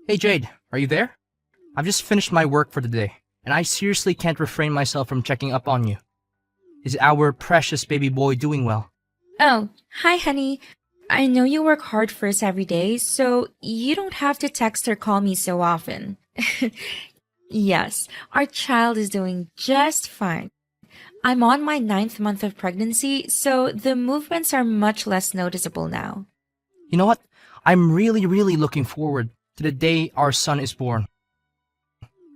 Hey Jade, are you there? I've just finished my work for the day, and I seriously can't refrain myself from checking up on you. Is our precious baby boy doing well? Oh, hi, honey. I know you work hard for us every day, so you don't have to text or call me so often. Yes, our child is doing just fine. I'm on my ninth month of pregnancy, so the movements are much less noticeable now. You know what? I'm really looking forward to the day our son is born.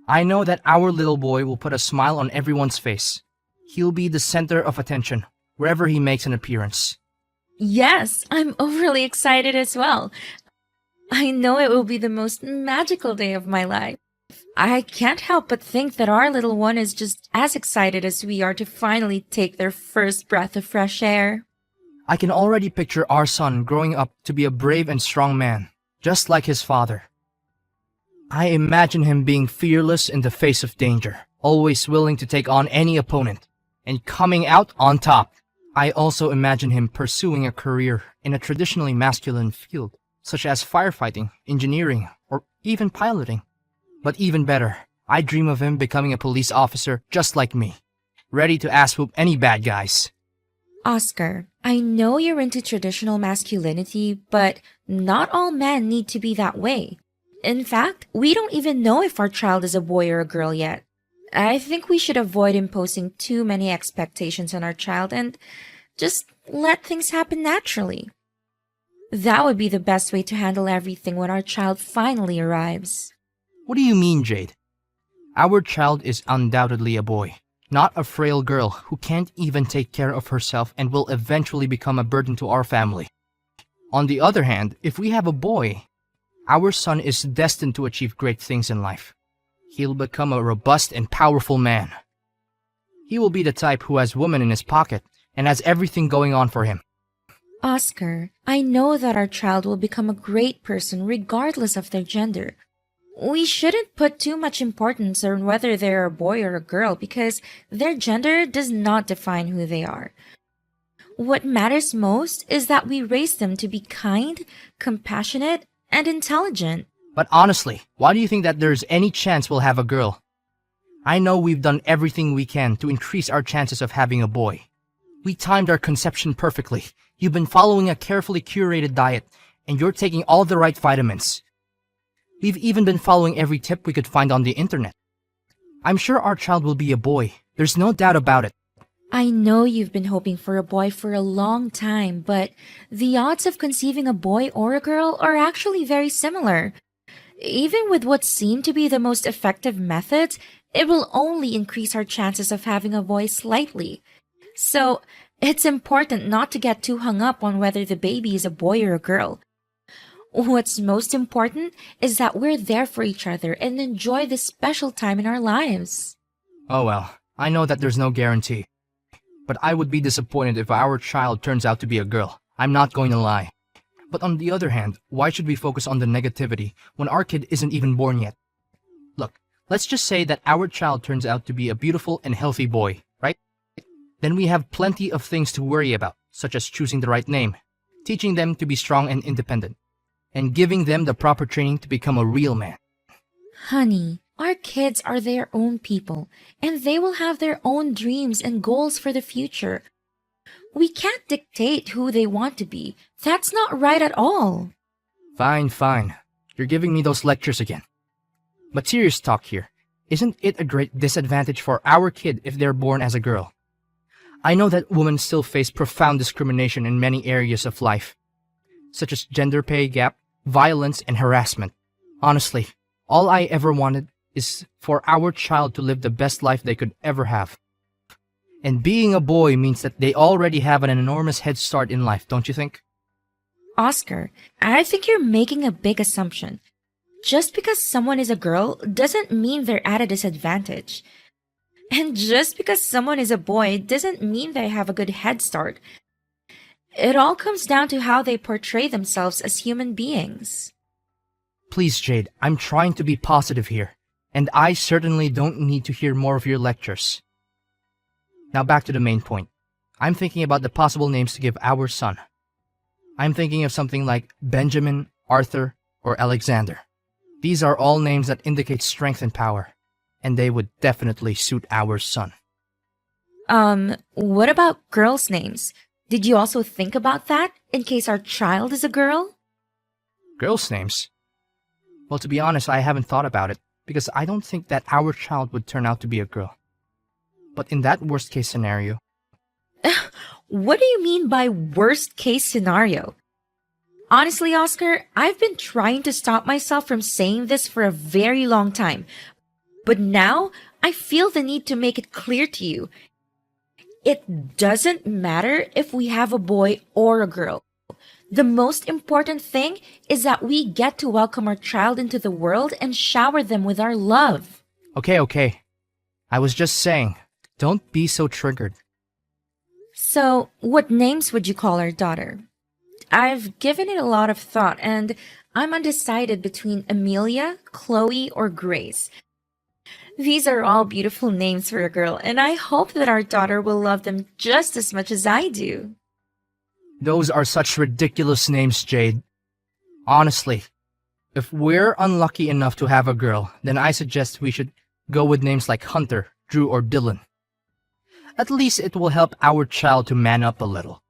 I know that our little boy will put a smile on everyone's face. He'll be the center of attention wherever he makes an appearance. Yes, I'm overly excited as well. I know it will be the most magical day of my life. I can't help but think that our little one is just as excited as we are to finally take their first breath of fresh air. I can already picture our son growing up to be a brave and strong man, just like his father. I imagine him being fearless in the face of danger, always willing to take on any opponent, and coming out on top. I also imagine him pursuing a career in a traditionally masculine field, such as firefighting, engineering, or even piloting. But even better, I dream of him becoming a police officer just like me, ready to ass whoop any bad guys. Oscar, I know you're into traditional masculinity, but not all men need to be that way. In fact, we don't even know if our child is a boy or a girl yet. I think we should avoid imposing too many expectations on our child and just let things happen naturally. That would be the best way to handle everything when our child finally arrives. What do you mean, Jade? Our child is undoubtedly a boy, not a frail girl who can't even take care of herself and will eventually become a burden to our family. On the other hand, if we have a boy, our son is destined to achieve great things in life. He'll become a robust and powerful man. He will be the type who has women in his pocket and has everything going on for him. Oscar, I know that our child will become a great person regardless of their gender. We shouldn't put too much importance on whether they're a boy or a girl because their gender does not define who they are. What matters most is that we raise them to be kind, compassionate, and intelligent. But honestly, why do you think that there's any chance we'll have a girl? I know we've done everything we can to increase our chances of having a boy. We timed our conception perfectly. You've been following a carefully curated diet, and you're taking all the right vitamins. We've even been following every tip we could find on the internet. I'm sure our child will be a boy. There's no doubt about it. I know you've been hoping for a boy for a long time, but the odds of conceiving a boy or a girl are actually very similar. Even with what seem to be the most effective methods, it will only increase our chances of having a boy slightly. So, it's important not to get too hung up on whether the baby is a boy or a girl. What's most important is that we're there for each other and enjoy this special time in our lives. Oh well, I know that there's no guarantee. But I would be disappointed if our child turns out to be a girl. I'm not going to lie. But on the other hand, why should we focus on the negativity when our kid isn't even born yet? Look, let's just say that our child turns out to be a beautiful and healthy boy, right? Then we have plenty of things to worry about, such as choosing the right name, teaching them to be strong and independent, and giving them the proper training to become a real man. Honey, our kids are their own people, and they will have their own dreams and goals for the future. We can't dictate who they want to be. That's not right at all. Fine. You're giving me those lectures again. But serious talk here. Isn't it a great disadvantage for our kid if they're born as a girl? I know that women still face profound discrimination in many areas of life, such as gender pay gap, violence, and harassment. Honestly, all I ever wanted is for our child to live the best life they could ever have. And being a boy means that they already have an enormous head start in life, don't you think? Oscar, I think you're making a big assumption. Just because someone is a girl doesn't mean they're at a disadvantage. And just because someone is a boy doesn't mean they have a good head start. It all comes down to how they portray themselves as human beings. Please, Jade, I'm trying to be positive here, and I certainly don't need to hear more of your lectures. Now back to the main point. I'm thinking about the possible names to give our son. I'm thinking of something like Benjamin, Arthur, or Alexander. These are all names that indicate strength and power, and they would definitely suit our son. What about girls' names? Did you also think about that in case our child is a girl? Girls' names? Well, to be honest, I haven't thought about it, because I don't think that our child would turn out to be a girl. But in that worst case scenario, What do you mean by worst case scenario? Honestly, Oscar, I've been trying to stop myself from saying this for a very long time. But now, I feel the need to make it clear to you. It doesn't matter if we have a boy or a girl. The most important thing is that we get to welcome our child into the world and shower them with our love. okay. I was just saying, don't be so triggered. So, what names would you call our daughter? I've given it a lot of thought, and I'm undecided between Amelia, Chloe, or Grace. These are all beautiful names for a girl, and I hope that our daughter will love them just as much as I do. Those are such ridiculous names, Jade. Honestly, if we're unlucky enough to have a girl, then I suggest we should go with names like Hunter, Drew, or Dylan. At least it will help our child to man up a little.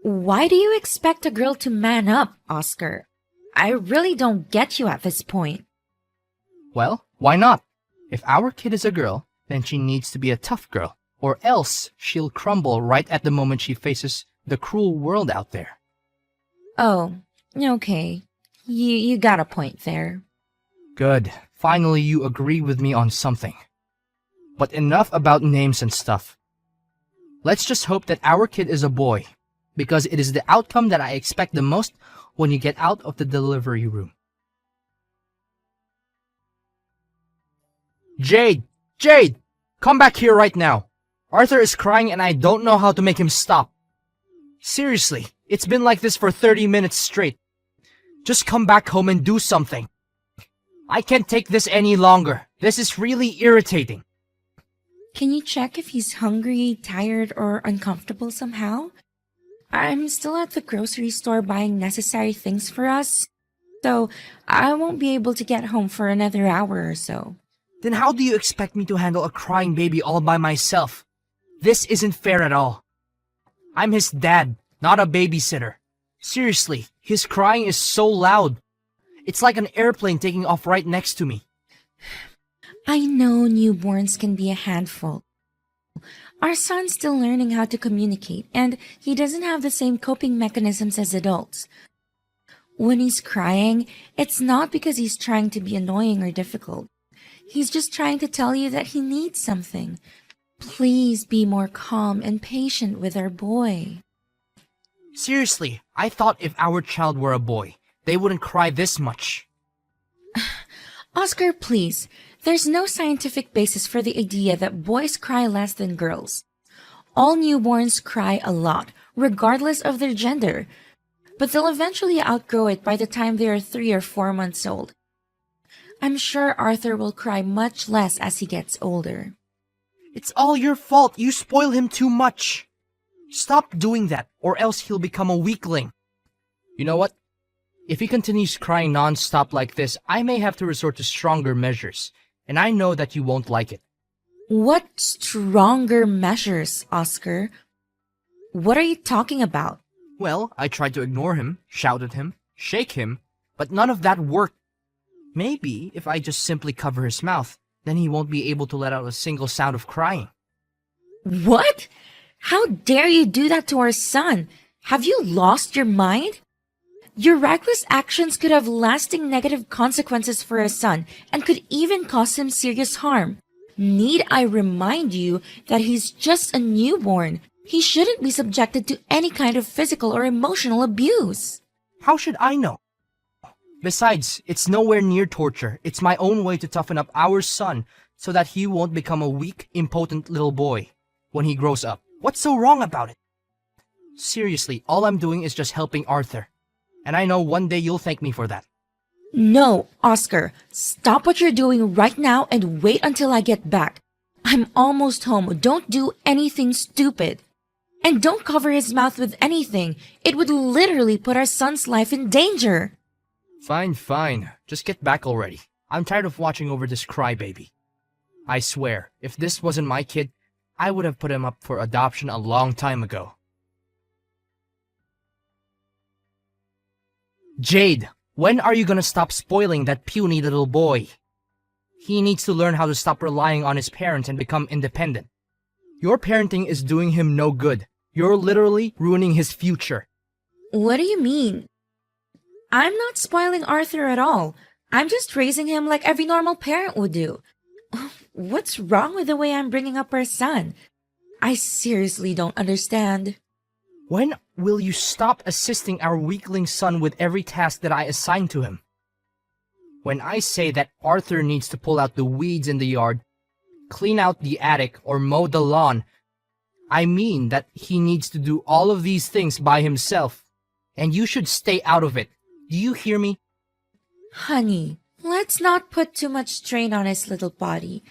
Why do you expect a girl to man up, Oscar? I really don't get you at this point. Well, why not? If our kid is a girl, then she needs to be a tough girl, or else she'll crumble right at the moment she faces the cruel world out there. Oh, okay. You got a point there. Good. Finally, you agree with me on something. But enough about names and stuff. Let's just hope that our kid is a boy, because it is the outcome that I expect the most when you get out of the delivery room. Jade! Come back here right now. Arthur is crying and I don't know how to make him stop. Seriously, it's been like this for 30 minutes straight. Just come back home and do something. I can't take this any longer. This is really irritating. Can you check if he's hungry, tired, or uncomfortable somehow? I'm still at the grocery store buying necessary things for us, so I won't be able to get home for another hour or so. Then how do you expect me to handle a crying baby all by myself? This isn't fair at all. I'm his dad, not a babysitter. Seriously, his crying is so loud. It's like an airplane taking off right next to me. I know newborns can be a handful. Our son's still learning how to communicate, and he doesn't have the same coping mechanisms as adults. When he's crying, it's not because he's trying to be annoying or difficult. He's just trying to tell you that he needs something. Please be more calm and patient with our boy. Seriously, I thought if our child were a boy, they wouldn't cry this much. Oscar, please. There's no scientific basis for the idea that boys cry less than girls. All newborns cry a lot, regardless of their gender. But they'll eventually outgrow it by the time they are 3 or 4 months old. I'm sure Arthur will cry much less as he gets older. It's all your fault. You spoil him too much. Stop doing that, or else he'll become a weakling. You know what? If he continues crying non-stop like this, I may have to resort to stronger measures, and I know that you won't like it. What stronger measures, Oscar? What are you talking about? Well, I tried to ignore him, shout at him, shake him, but none of that worked. Maybe if I just simply cover his mouth, then he won't be able to let out a single sound of crying. What? How dare you do that to our son? Have you lost your mind? Your reckless actions could have lasting negative consequences for our son and could even cause him serious harm. Need I remind you that he's just a newborn? He shouldn't be subjected to any kind of physical or emotional abuse. How should I know? Besides, it's nowhere near torture. It's my own way to toughen up our son so that he won't become a weak, impotent little boy when he grows up. What's so wrong about it? Seriously, all I'm doing is just helping Arthur. And I know one day you'll thank me for that. No, Oscar. Stop what you're doing right now and wait until I get back. I'm almost home. Don't do anything stupid. And don't cover his mouth with anything. It would literally put our son's life in danger. Fine, fine. Just get back already. I'm tired of watching over this crybaby. I swear, if this wasn't my kid, I would have put him up for adoption a long time ago. Jade, when are you gonna stop spoiling that puny little boy? He needs to learn how to stop relying on his parents and become independent. Your parenting is doing him no good. You're literally ruining his future. What do you mean? I'm not spoiling Arthur at all. I'm just raising him like every normal parent would do. What's wrong with the way I'm bringing up our son? I seriously don't understand. When will you stop assisting our weakling son with every task that I assign to him? When I say that Arthur needs to pull out the weeds in the yard, clean out the attic, or mow the lawn, I mean that he needs to do all of these things by himself, and you should stay out of it. Do you hear me? Honey, let's not put too much strain on his little body.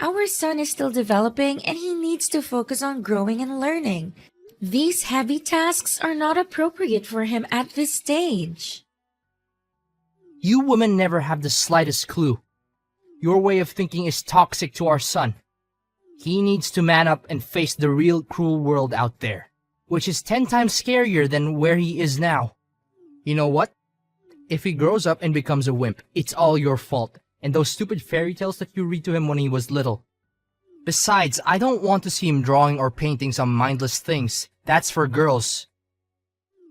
Our son is still developing and he needs to focus on growing and learning. These heavy tasks are not appropriate for him at this stage. You women never have the slightest clue. Your way of thinking is toxic to our son. He needs to man up and face the real cruel world out there, which is 10 times scarier than where he is now. You know what? If he grows up and becomes a wimp, it's all your fault, and those stupid fairy tales that you read to him when he was little. Besides, I don't want to see him drawing or painting some mindless things. That's for girls.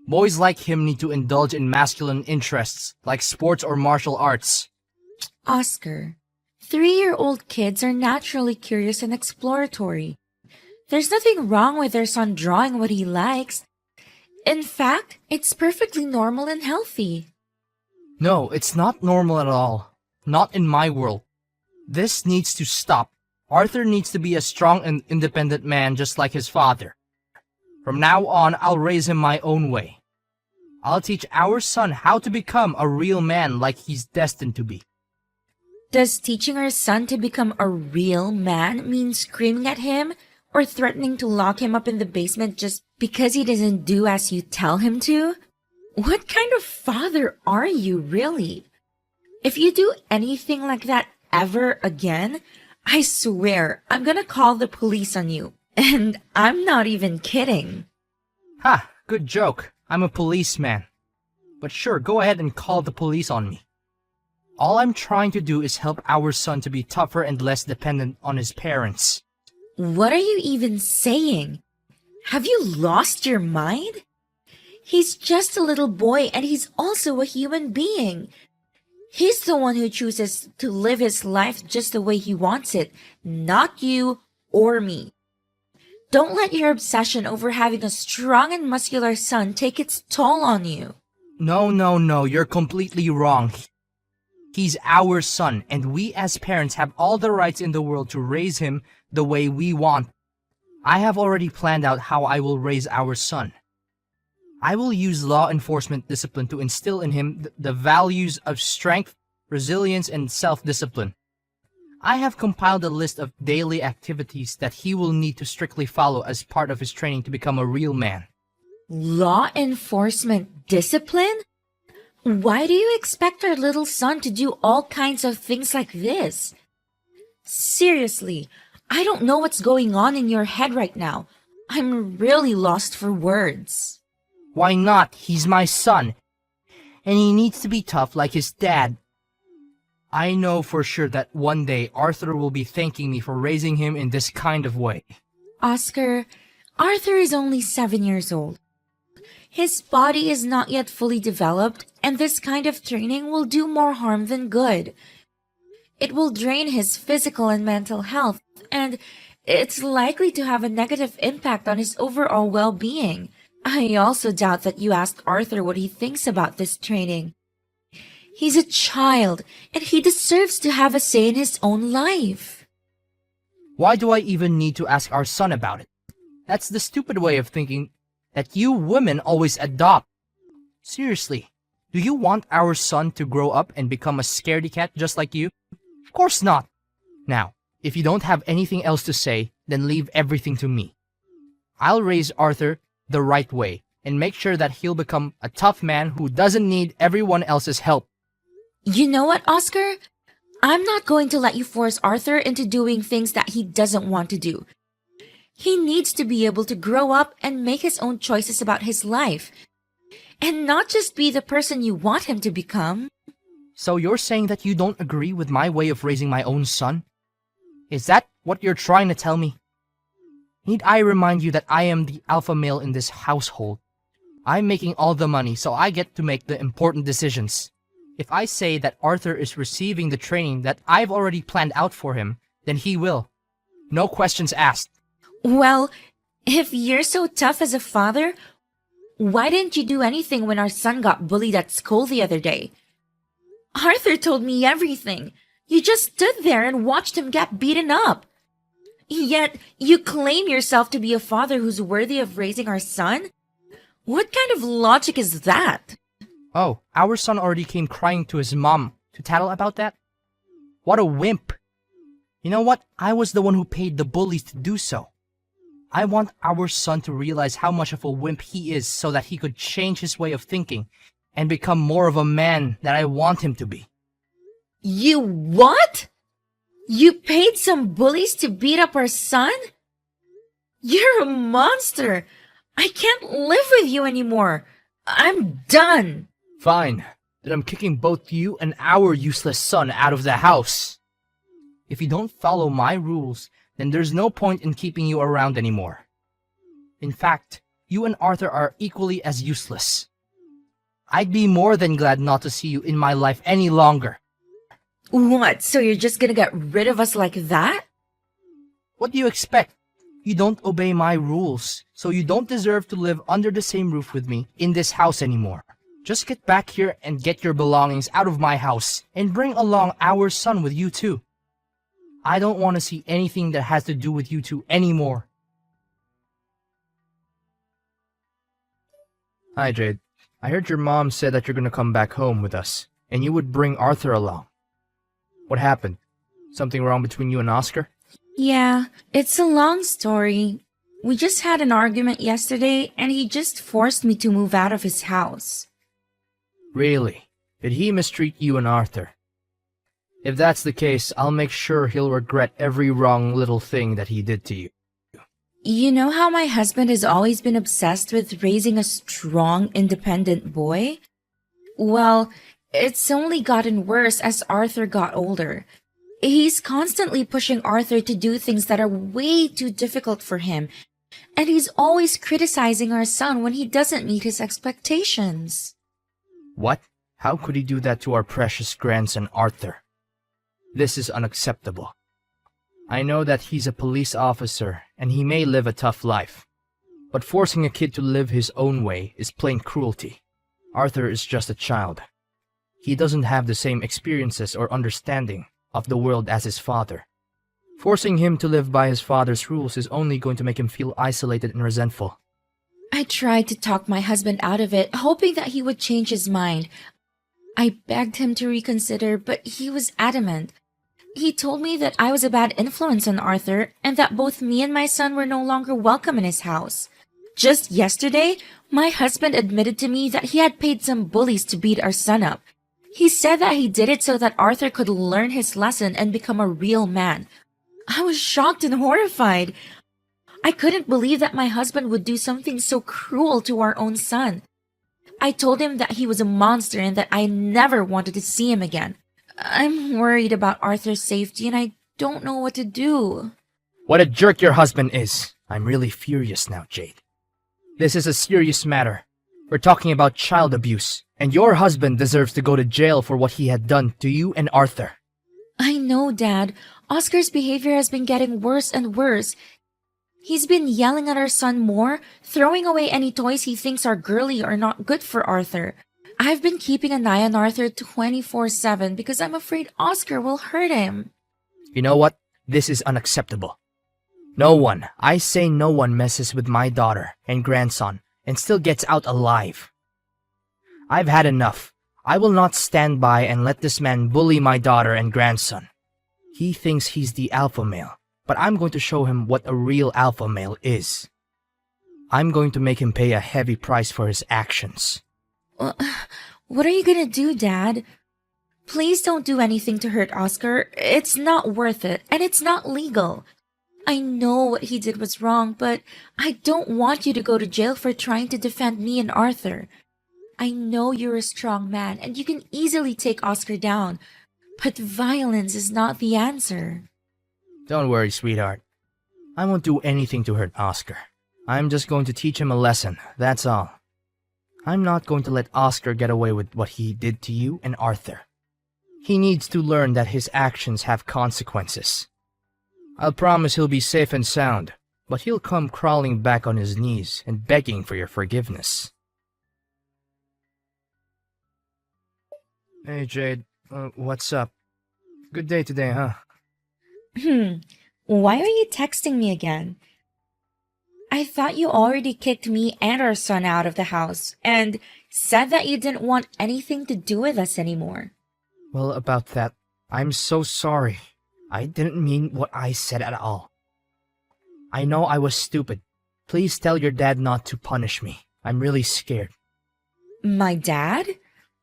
Boys like him need to indulge in masculine interests, like sports or martial arts. Oscar, 3-year-old kids are naturally curious and exploratory. There's nothing wrong with their son drawing what he likes. In fact, it's perfectly normal and healthy. No, it's not normal at all. Not in my world. This needs to stop. Arthur needs to be a strong and independent man just like his father. From now on, I'll raise him my own way. I'll teach our son how to become a real man like he's destined to be. Does teaching our son to become a real man mean screaming at him or threatening to lock him up in the basement just because he doesn't do as you tell him to? What kind of father are you, really? If you do anything like that ever again, I swear I'm gonna call the police on you. And I'm not even kidding. Ha! Good joke. I'm a policeman. But sure, go ahead and call the police on me. All I'm trying to do is help our son to be tougher and less dependent on his parents. What are you even saying? Have you lost your mind? He's just a little boy and he's also a human being. He's the one who chooses to live his life just the way he wants it, not you or me. Don't let your obsession over having a strong and muscular son take its toll on you. No, you're completely wrong. He's our son, and we as parents have all the rights in the world to raise him the way we want. I have already planned out how I will raise our son. I will use law enforcement discipline to instill in him the values of strength, resilience, and self-discipline. I have compiled a list of daily activities that he will need to strictly follow as part of his training to become a real man. Law enforcement discipline? Why do you expect our little son to do all kinds of things like this? Seriously, I don't know what's going on in your head right now. I'm really lost for words. Why not? He's my son. And he needs to be tough like his dad. I know for sure that one day Arthur will be thanking me for raising him in this kind of way. Oscar, Arthur is only 7 years old. His body is not yet fully developed, and this kind of training will do more harm than good. It will drain his physical and mental health, and it's likely to have a negative impact on his overall well-being. I also doubt that you asked Arthur what he thinks about this training. He's a child, and he deserves to have a say in his own life. Why do I even need to ask our son about it? That's the stupid way of thinking that you women always adopt. Seriously, do you want our son to grow up and become a scaredy cat just like you? Of course not. Now, if you don't have anything else to say, then leave everything to me. I'll raise Arthur the right way, and make sure that he'll become a tough man who doesn't need everyone else's help. You know what, Oscar? I'm not going to let you force Arthur into doing things that he doesn't want to do. He needs to be able to grow up and make his own choices about his life, and not just be the person you want him to become. So you're saying that you don't agree with my way of raising my own son? Is that what you're trying to tell me? Need I remind you that I am the alpha male in this household? I'm making all the money, so I get to make the important decisions. If I say that Arthur is receiving the training that I've already planned out for him, then he will. No questions asked. Well, if you're so tough as a father, why didn't you do anything when our son got bullied at school the other day? Arthur told me everything. You just stood there and watched him get beaten up. Yet, you claim yourself to be a father who's worthy of raising our son? What kind of logic is that? Oh, our son already came crying to his mom to tattle about that? What a wimp! You know what? I was the one who paid the bullies to do so. I want our son to realize how much of a wimp he is so that he could change his way of thinking and become more of a man that I want him to be. You what? You paid some bullies to beat up our son? You're a monster! I can't live with you anymore! I'm done! Fine, then I'm kicking both you and our useless son out of the house. If you don't follow my rules, then there's no point in keeping you around anymore. In fact, you and Arthur are equally as useless. I'd be more than glad not to see you in my life any longer. What, so you're just gonna get rid of us like that? What do you expect? You don't obey my rules, so you don't deserve to live under the same roof with me in this house anymore. Just get back here and get your belongings out of my house, and bring along our son with you too. I don't want to see anything that has to do with you two anymore. Hi, Jade. I heard your mom said that you're gonna come back home with us, and you would bring Arthur along. What happened? Something wrong between you and Oscar? Yeah, it's a long story. We just had an argument yesterday, and he just forced me to move out of his house. Really? Did he mistreat you and Arthur? If that's the case, I'll make sure he'll regret every wrong little thing that he did to you. You know how my husband has always been obsessed with raising a strong, independent boy? Well, it's only gotten worse as Arthur got older. He's constantly pushing Arthur to do things that are way too difficult for him, and he's always criticizing our son when he doesn't meet his expectations. What? How could he do that to our precious grandson Arthur? This is unacceptable. I know that he's a police officer and he may live a tough life, but forcing a kid to live his own way is plain cruelty. Arthur is just a child. He doesn't have the same experiences or understanding of the world as his father. Forcing him to live by his father's rules is only going to make him feel isolated and resentful. I tried to talk my husband out of it, hoping that he would change his mind. I begged him to reconsider, but he was adamant. He told me that I was a bad influence on Arthur and that both me and my son were no longer welcome in his house. Just yesterday, my husband admitted to me that he had paid some bullies to beat our son up. He said that he did it so that Arthur could learn his lesson and become a real man. I was shocked and horrified. I couldn't believe that my husband would do something so cruel to our own son. I told him that he was a monster and that I never wanted to see him again. I'm worried about Arthur's safety and I don't know what to do. What a jerk your husband is. I'm really furious now, Jade. This is a serious matter. We're talking about child abuse, and your husband deserves to go to jail for what he had done to you and Arthur. I know, Dad. Oscar's behavior has been getting worse and worse. He's been yelling at our son more, throwing away any toys he thinks are girly or not good for Arthur. I've been keeping an eye on Arthur 24/7 because I'm afraid Oscar will hurt him. You know what? This is unacceptable. No one, I say no one, messes with my daughter and grandson and still gets out alive. I've had enough. I will not stand by and let this man bully my daughter and grandson. He thinks he's the alpha male, but I'm going to show him what a real alpha male is. I'm going to make him pay a heavy price for his actions. Uh, What are you gonna do, Dad? Please don't do anything to hurt Oscar. It's not worth it, and it's not legal. I know what he did was wrong, but I don't want you to go to jail for trying to defend me and Arthur. I know you're a strong man, and you can easily take Oscar down, but violence is not the answer. Don't worry, sweetheart. I won't do anything to hurt Oscar. I'm just going to teach him a lesson, that's all. I'm not going to let Oscar get away with what he did to you and Arthur. He needs to learn that his actions have consequences. I'll promise he'll be safe and sound, but he'll come crawling back on his knees and begging for your forgiveness. Hey, Jade. What's up? Good day today, huh? Why are you texting me again? I thought you already kicked me and our son out of the house and said that you didn't want anything to do with us anymore. Well, about that, I'm so sorry. I didn't mean what I said at all. I know I was stupid. Please tell your dad not to punish me. I'm really scared. My dad?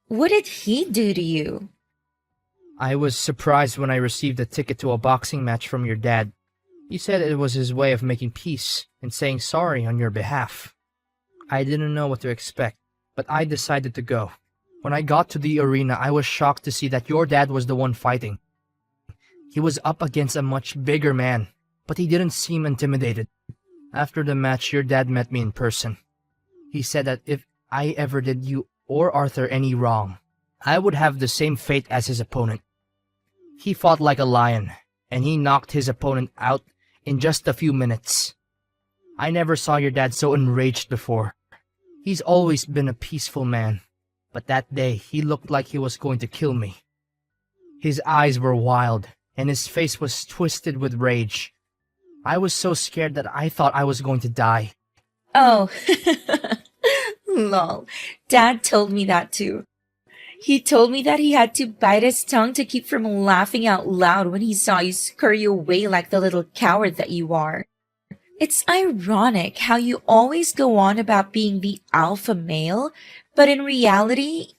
What did he do to you? I was surprised when I received a ticket to a boxing match from your dad. He said it was his way of making peace and saying sorry on your behalf. I didn't know what to expect, but I decided to go. When I got to the arena, I was shocked to see that your dad was the one fighting. He was up against a much bigger man, but he didn't seem intimidated. After the match, your dad met me in person. He said that if I ever did you or Arthur any wrong, I would have the same fate as his opponent. He fought like a lion, and he knocked his opponent out in just a few minutes. I never saw your dad so enraged before. He's always been a peaceful man, but that day he looked like he was going to kill me. His eyes were wild, and his face was twisted with rage. I was so scared that I thought I was going to die. Oh, lol. Dad told me that too. He told me that he had to bite his tongue to keep from laughing out loud when he saw you scurry away like the little coward that you are. It's ironic how you always go on about being the alpha male, but in reality,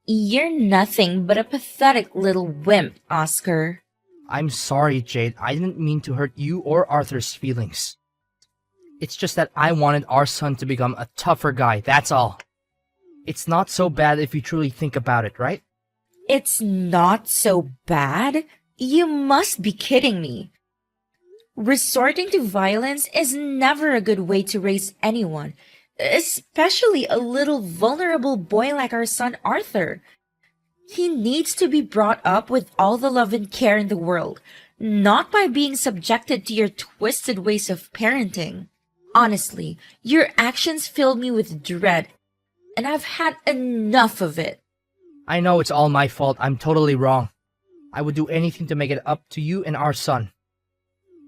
you're nothing but a pathetic little wimp, Oscar. I'm sorry, Jade. I didn't mean to hurt you or Arthur's feelings. It's just that I wanted our son to become a tougher guy, that's all. It's not so bad if you truly think about it, right? It's not so bad? You must be kidding me. Resorting to violence is never a good way to raise anyone, especially a little vulnerable boy like our son Arthur. He needs to be brought up with all the love and care in the world, not by being subjected to your twisted ways of parenting. Honestly, your actions filled me with dread, and I've had enough of it. I know it's all my fault. I'm totally wrong. I would do anything to make it up to you and our son.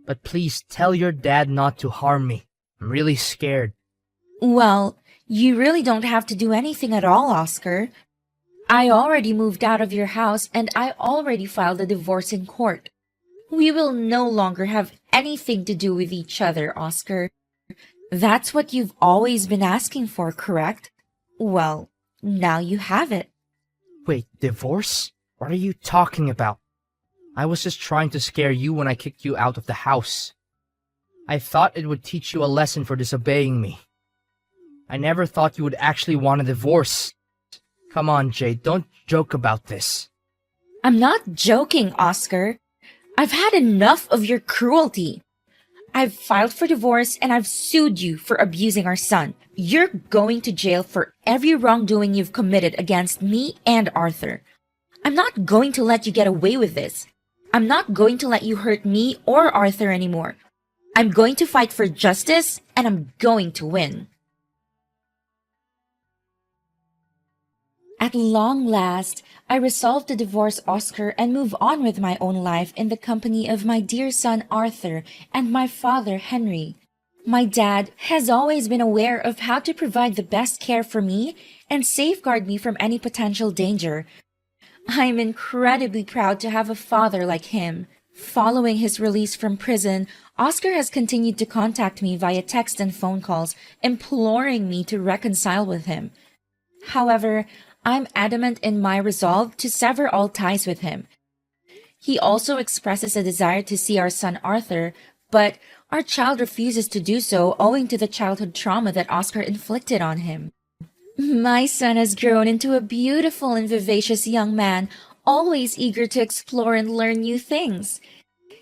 But please tell your dad not to harm me. I'm really scared. Well, you really don't have to do anything at all, Oscar. I already moved out of your house and I already filed a divorce in court. We will no longer have anything to do with each other, Oscar. That's what you've always been asking for, correct? Well, now you have it. Wait, divorce? What are you talking about? I was just trying to scare you when I kicked you out of the house. I thought it would teach you a lesson for disobeying me. I never thought you would actually want a divorce. Come on, Jade, don't joke about this. I'm not joking, Oscar. I've had enough of your cruelty. I've filed for divorce and I've sued you for abusing our son. You're going to jail for every wrongdoing you've committed against me and Arthur. I'm not going to let you get away with this. I'm not going to let you hurt me or Arthur anymore. I'm going to fight for justice and I'm going to win. At long last, I resolved to divorce Oscar and move on with my own life in the company of my dear son Arthur and my father Henry. My dad has always been aware of how to provide the best care for me and safeguard me from any potential danger. I'm incredibly proud to have a father like him. Following his release from prison, Oscar has continued to contact me via text and phone calls, imploring me to reconcile with him. However, I'm adamant in my resolve to sever all ties with him. He also expresses a desire to see our son Arthur, but our child refuses to do so owing to the childhood trauma that Oscar inflicted on him. My son has grown into a beautiful and vivacious young man, always eager to explore and learn new things.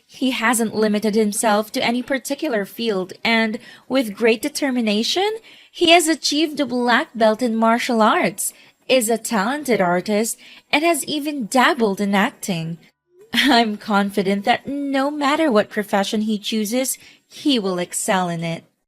He hasn't limited himself to any particular field, and with great determination, he has achieved a black belt in martial arts, is a talented artist, and has even dabbled in acting. I'm confident that no matter what profession he chooses, he will excel in it.